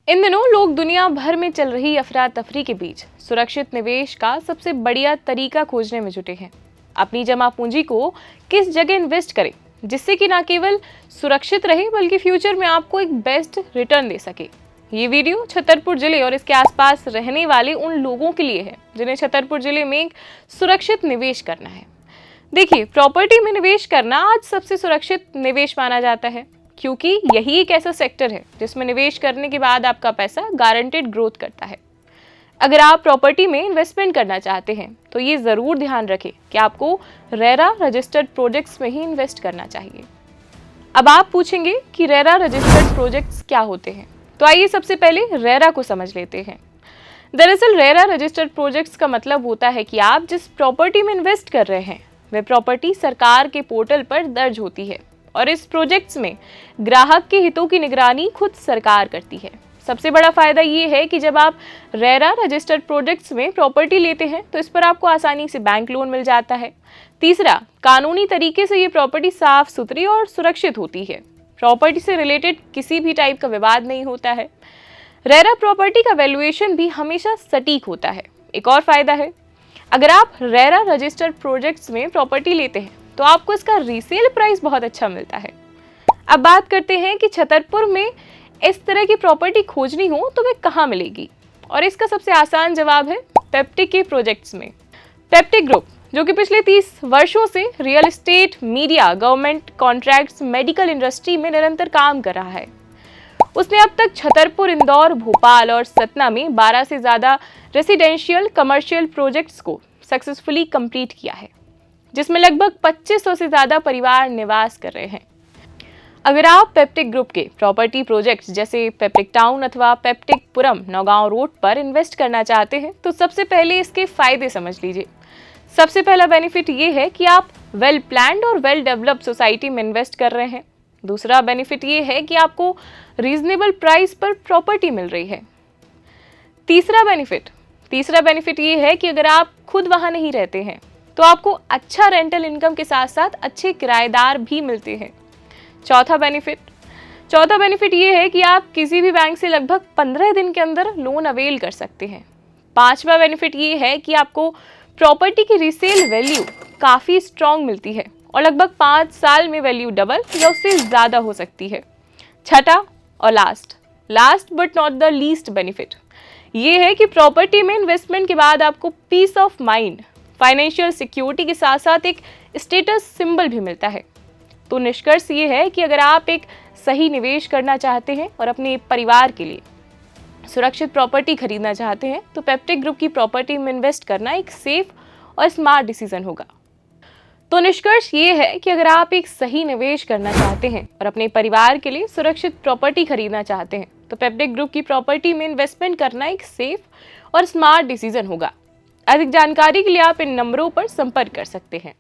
इन दिनों लोग दुनिया भर में चल रही अफरा तफरी के बीच सुरक्षित निवेश का सबसे बढ़िया तरीका खोजने में जुटे हैं। अपनी जमा पूंजी को किस जगह इन्वेस्ट करें जिससे कि ना केवल सुरक्षित रहे बल्कि फ्यूचर में आपको एक बेस्ट रिटर्न दे सके। ये वीडियो छतरपुर जिले और इसके आसपास रहने वाले उन लोगों के लिए है जिन्हें छतरपुर जिले में एक सुरक्षित निवेश करना है। देखिए, प्रॉपर्टी में निवेश करना आज सबसे सुरक्षित निवेश माना जाता है क्योंकि यही एक ऐसा सेक्टर है जिसमें निवेश करने के बाद आपका पैसा गारंटेड ग्रोथ करता है। अगर आप प्रॉपर्टी में इन्वेस्टमेंट करना चाहते हैं तो ये ज़रूर ध्यान रखें कि आपको रेरा रजिस्टर्ड प्रोजेक्ट्स में ही इन्वेस्ट करना चाहिए। अब आप पूछेंगे कि रेरा रजिस्टर्ड प्रोजेक्ट्स क्या होते हैं, तो आइए सबसे पहले रेरा को समझ लेते हैं। दरअसल रेरा रजिस्टर्ड प्रोजेक्ट्स का मतलब होता है कि आप जिस प्रॉपर्टी में इन्वेस्ट कर रहे हैं वह प्रॉपर्टी सरकार के पोर्टल पर दर्ज होती है और इस प्रोजेक्ट्स में ग्राहक के हितों की निगरानी खुद सरकार करती है। सबसे बड़ा फायदा ये है कि जब आप रेरा रजिस्टर्ड प्रोजेक्ट्स में प्रॉपर्टी लेते हैं तो इस पर आपको आसानी से बैंक लोन मिल जाता है। तीसरा, कानूनी तरीके से ये प्रॉपर्टी साफ सुथरी और सुरक्षित होती है। प्रॉपर्टी से रिलेटेड किसी भी टाइप का विवाद नहीं होता है। रेरा प्रॉपर्टी का वैल्यूएशन भी हमेशा सटीक होता है। एक और फायदा है, अगर आप रेरा रजिस्टर्ड प्रोजेक्ट्स में प्रॉपर्टी लेते हैं तो आपको इसका रीसेल प्राइस बहुत अच्छा मिलता है। अब बात करते हैं कि छतरपुर में इस तरह की प्रॉपर्टी खोजनी हो तो वे कहाँ मिलेगी, और इसका सबसे आसान जवाब है पेप्टिक के प्रोजेक्ट्स में। पेप्टिक ग्रुप जो कि पिछले 30 वर्षों से real estate, media, government contracts, medical industry में निरंतर काम कर रहा है। उसने अब तक छतरपुर, इंदौर, भोपाल और सतना में 12 से ज़्यादा रेसिडेंशियल कमर्शियल प्रोजेक्ट्स को सक्सेसफुली कंप्लीट किया है, जिसमें लगभग 2500 से ज़्यादा परिवार निवास कर रहे हैं। अगर आप पेप्टिक ग्रुप के प्रॉपर्टी प्रोजेक्ट्स जैसे पेप्टिक टाउन अथवा पेप्टिक पुरम नौगांव रोड पर इन्वेस्ट करना चाहते हैं तो सबसे पहले इसके फायदे समझ लीजिए। सबसे पहला बेनिफिट ये है कि आप वेल प्लान्ड और वेल डेवलप्ड सोसाइटी में इन्वेस्ट कर रहे हैं। दूसरा बेनिफिट ये है कि आपको रीजनेबल प्राइस पर प्रॉपर्टी मिल रही है। तीसरा बेनिफिट ये है कि अगर आप खुद वहाँ नहीं रहते हैं तो आपको अच्छा रेंटल इनकम के साथ साथ अच्छे किराएदार भी मिलते हैं। चौथा बेनिफिट ये है कि आप किसी भी बैंक से लगभग 15 दिन के अंदर लोन अवेल कर सकते हैं। पांचवा बेनिफिट ये है कि आपको प्रॉपर्टी की रीसेल वैल्यू काफ़ी स्ट्रॉन्ग मिलती है और लगभग 5 साल में वैल्यू डबल या उससे ज़्यादा हो सकती है। छठा और last but not the least benefit ये है कि प्रॉपर्टी में इन्वेस्टमेंट के बाद आपको peace of mind, financial security के साथ साथ एक स्टेटस सिंबल भी मिलता है। तो निष्कर्ष ये है कि अगर आप एक सही निवेश करना चाहते हैं और अपने परिवार के लिए सुरक्षित प्रॉपर्टी खरीदना चाहते हैं तो पेप्टिक ग्रुप की प्रॉपर्टी में इन्वेस्ट करना एक सेफ और स्मार्ट डिसीजन होगा। तो निष्कर्ष ये है कि अगर आप एक सही निवेश करना चाहते हैं और अपने परिवार के लिए सुरक्षित प्रॉपर्टी खरीदना चाहते हैं तो पेप्टिक ग्रुप की प्रॉपर्टी में इन्वेस्टमेंट करना एक सेफ और स्मार्ट डिसीजन होगा। अधिक जानकारी के लिए आप इन नंबरों पर संपर्क कर सकते हैं।